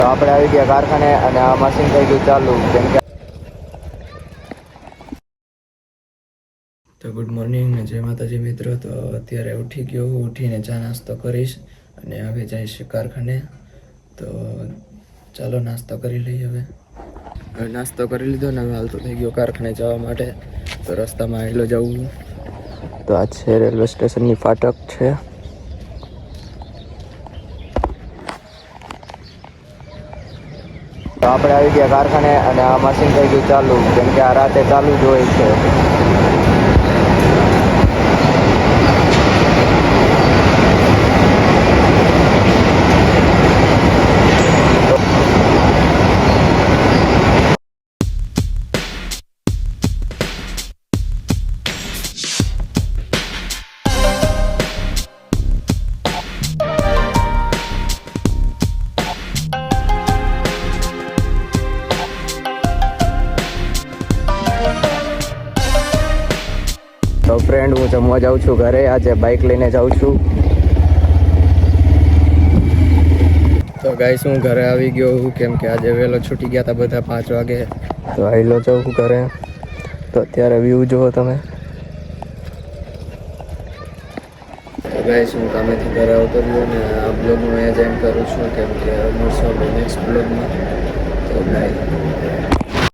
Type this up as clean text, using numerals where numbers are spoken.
તો આપણે આવી ગયા કારખાને અને આ મશીન થઈ ગયું ચાલુ. કેમ કે તો ગુડ મોર્નિંગ ને જય માતાજી મિત્રો. તો અત્યારે ઉઠી ગયો, ઉઠીને ચા નાસ્તો કરીશ અને હવે જઈશ કારખાને. તો ચાલો નાસ્તો કરી લઈએ. હવે નાસ્તો કરી લીધો ને હવે હાલતો થઈ ગયો કારખાને જવા માટે. તો રસ્તામાં આવેલો જવું. તો આ છે રેલવે સ્ટેશનની ફાટક છે. તો આપણે આવી ગયા કારખાને અને આ મશીન થઈ ગયું ચાલુ. કેમ કે આ રાતે ચાલુ જ હોય છે. તો ફ્રેન્ડ હું જમવા જાઉં છું ઘરે. આજે બાઇક લઈને જાઉં છું. તો ગાઈસ હું ઘરે આવી ગયો કેમ કે આજે વહેલો છૂટી ગયા હતા બધા 5 વાગે. તો આવેલો જાઉં ઘરે. તો અત્યારે વ્યૂ જુઓ તમે. તો ગાઈસ હું કામેથી ઘરે આવતો રહ્યો ને આ બ્લોગ હું અહીંયા જ એન્ડ કરું છું કેમ કે મળશું આપણે નેક્સ્ટ બ્લોગમાં. તો ગાઈસ